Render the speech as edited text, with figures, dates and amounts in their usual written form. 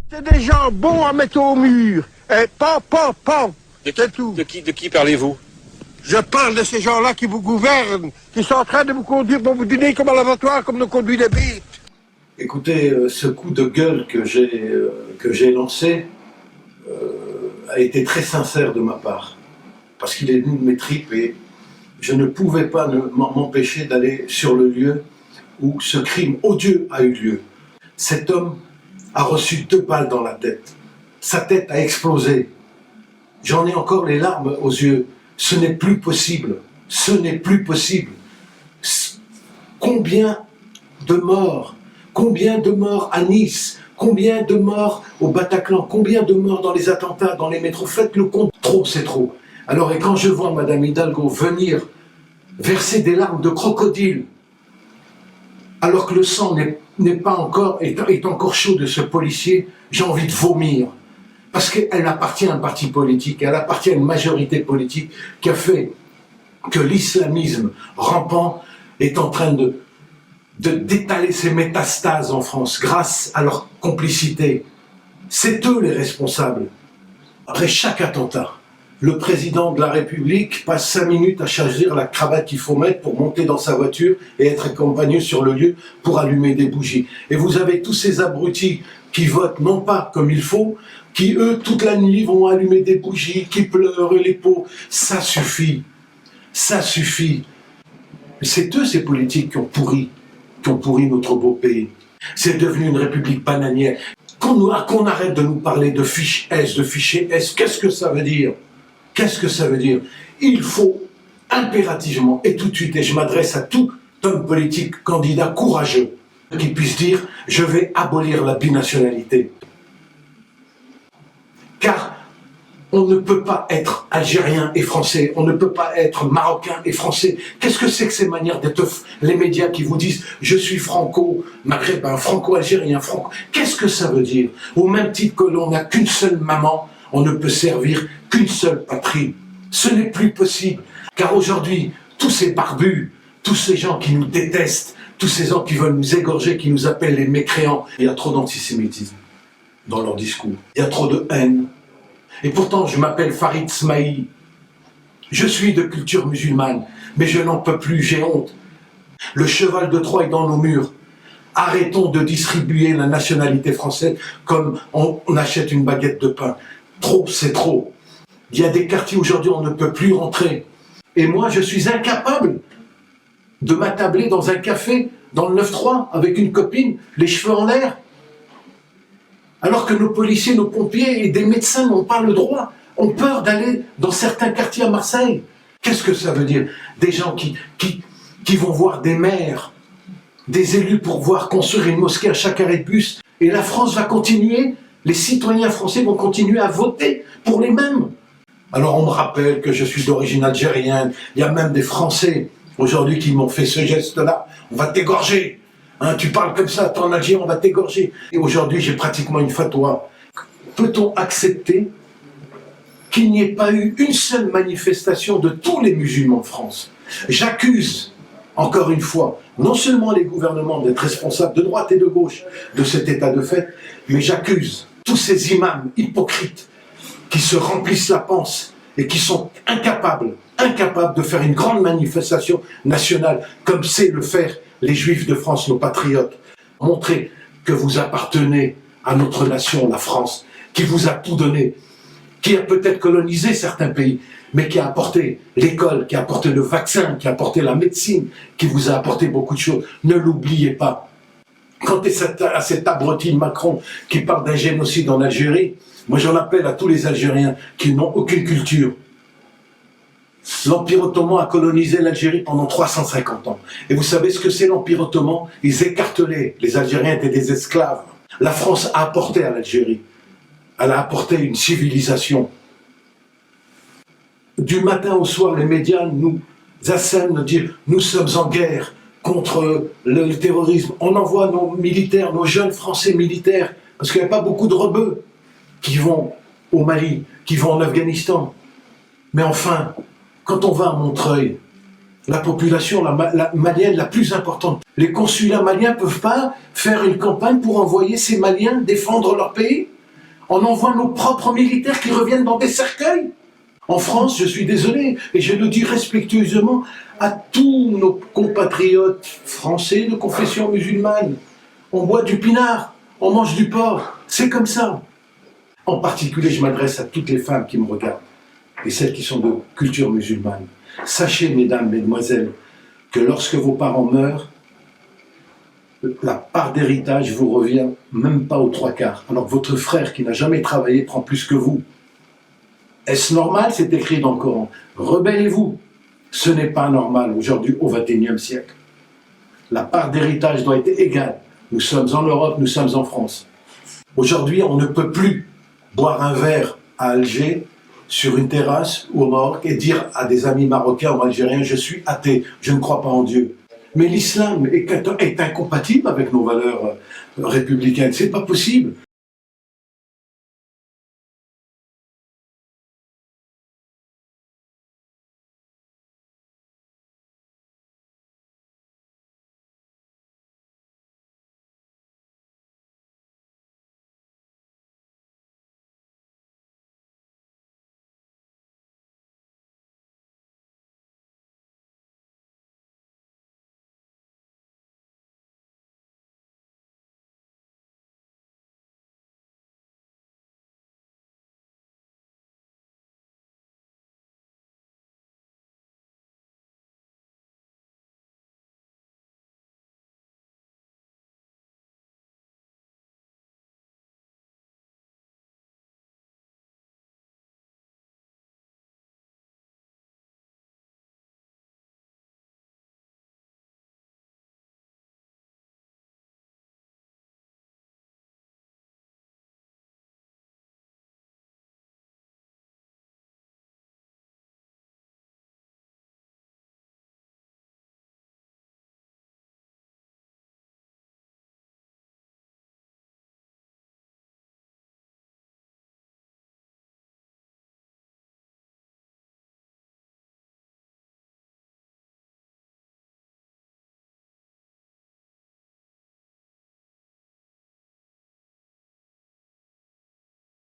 C'est des gens bons à mettre au mur. Et pan. C'est tout. De qui parlez-vous? Je parle de ces gens-là qui vous gouvernent, qui sont en train de vous conduire pour vous dîner comme à l'abattoir, comme nous conduit les bêtes. Écoutez, ce coup de gueule que j'ai lancé a été très sincère de ma part, parce qu'il est venu de mes tripes et je ne pouvais pas m'empêcher d'aller sur le lieu où ce crime odieux a eu lieu. Cet homme a reçu 2 balles dans la tête. Sa tête a explosé. J'en ai encore les larmes aux yeux. Ce n'est plus possible. Ce n'est plus possible. Combien de morts? Combien de morts à Nice? Combien de morts au Bataclan? Combien de morts dans les attentats, dans les métros? Faites le compte. Trop, c'est trop. Alors, et quand je vois Madame Hidalgo venir verser des larmes de crocodile, alors que le sang est encore chaud de ce policier, j'ai envie de vomir. Parce qu'elle appartient à un parti politique, elle appartient à une majorité politique qui a fait que l'islamisme rampant est en train d'étaler ses métastases en France grâce à leur complicité. C'est eux les responsables. Après chaque attentat, le président de la République passe 5 minutes à choisir la cravate qu'il faut mettre pour monter dans sa voiture et être accompagné sur le lieu pour allumer des bougies. Et vous avez tous ces abrutis qui votent non pas comme il faut, qui eux toute la nuit vont allumer des bougies, qui pleurent les peaux. Ça suffit. Ça suffit. C'est eux ces politiques qui ont pourri notre beau pays. C'est devenu une république bananière. Qu'on arrête de nous parler de fiche S, de fichier S. Qu'est-ce que ça veut dire? Qu'est-ce que ça veut dire? Il faut impérativement, et tout de suite, et je m'adresse à tout homme politique, candidat courageux, qui puisse dire « je vais abolir la binationalité ». Car on ne peut pas être algérien et français, on ne peut pas être marocain et français. Qu'est-ce que c'est que ces manières d'être les médias qui vous disent « je suis franco-maghrébin, franco-algérien, franco ». Qu'est-ce que ça veut dire? Au même titre que l'on n'a qu'une seule maman, on ne peut servir qu'une seule patrie. Ce n'est plus possible. Car aujourd'hui, tous ces barbus, tous ces gens qui nous détestent, tous ces gens qui veulent nous égorger, qui nous appellent les mécréants, il y a trop d'antisémitisme dans leur discours. Il y a trop de haine. Et pourtant, je m'appelle Farid Smaï. Je suis de culture musulmane, mais je n'en peux plus, j'ai honte. Le cheval de Troie est dans nos murs. Arrêtons de distribuer la nationalité française comme on achète une baguette de pain. Trop, c'est trop. Il y a des quartiers aujourd'hui où on ne peut plus rentrer. Et moi, je suis incapable de m'attabler dans un café, dans le 9-3, avec une copine, les cheveux en l'air. Alors que nos policiers, nos pompiers et des médecins n'ont pas le droit, ont peur d'aller dans certains quartiers à Marseille. Qu'est-ce que ça veut dire? Des gens qui vont voir des maires, des élus pour voir construire une mosquée à chaque arrêt de bus. Et la France va continuer, les citoyens français vont continuer à voter pour les mêmes. Alors on me rappelle que je suis d'origine algérienne, il y a même des Français aujourd'hui qui m'ont fait ce geste-là. On va t'égorger. Hein, tu parles comme ça, t'es en Algérie, on va t'égorger. Et aujourd'hui, j'ai pratiquement une fatwa. Peut-on accepter qu'il n'y ait pas eu une seule manifestation de tous les musulmans de France? J'accuse, encore une fois, non seulement les gouvernements d'être responsables de droite et de gauche de cet état de fait, mais j'accuse tous ces imams hypocrites qui se remplissent la panse et qui sont incapables de faire une grande manifestation nationale comme c'est le faire les Juifs de France, nos patriotes. Montrez que vous appartenez à notre nation, la France, qui vous a tout donné, qui a peut-être colonisé certains pays, mais qui a apporté l'école, qui a apporté le vaccin, qui a apporté la médecine, qui vous a apporté beaucoup de choses. Ne l'oubliez pas. Quant à cet abruti Macron qui parle d'un génocide en Algérie, moi j'en appelle à tous les Algériens qui n'ont aucune culture. L'Empire ottoman a colonisé l'Algérie pendant 350 ans. Et vous savez ce que c'est l'Empire ottoman? Ils écartelaient, les Algériens étaient des esclaves. La France a apporté à l'Algérie. Elle a apporté une civilisation. Du matin au soir, les médias nous assènent de dire « nous sommes en guerre contre le terrorisme ». On envoie nos militaires, nos jeunes Français militaires, parce qu'il n'y a pas beaucoup de rebeux qui vont au Mali, qui vont en Afghanistan. Mais enfin, quand on va à Montreuil, la population malienne la plus importante, les consulats maliens ne peuvent pas faire une campagne pour envoyer ces Maliens défendre leur pays. On envoie nos propres militaires qui reviennent dans des cercueils. En France, je suis désolé, et je le dis respectueusement à tous nos compatriotes français de confession musulmane. On boit du pinard, on mange du porc, c'est comme ça. En particulier, je m'adresse à toutes les femmes qui me regardent, et celles qui sont de culture musulmane. Sachez, mesdames, mesdemoiselles, que lorsque vos parents meurent, la part d'héritage vous revient même pas aux 3/4, alors que votre frère qui n'a jamais travaillé prend plus que vous. Est-ce normal? C'est écrit dans le Coran. Rebellez-vous. Ce n'est pas normal aujourd'hui au XXIe siècle. La part d'héritage doit être égale. Nous sommes en Europe, nous sommes en France. Aujourd'hui, on ne peut plus boire un verre à Alger, sur une terrasse ou au Maroc, et dire à des amis marocains ou algériens, je suis athée, je ne crois pas en Dieu. Mais l'islam est incompatible avec nos valeurs républicaines. C'est pas possible.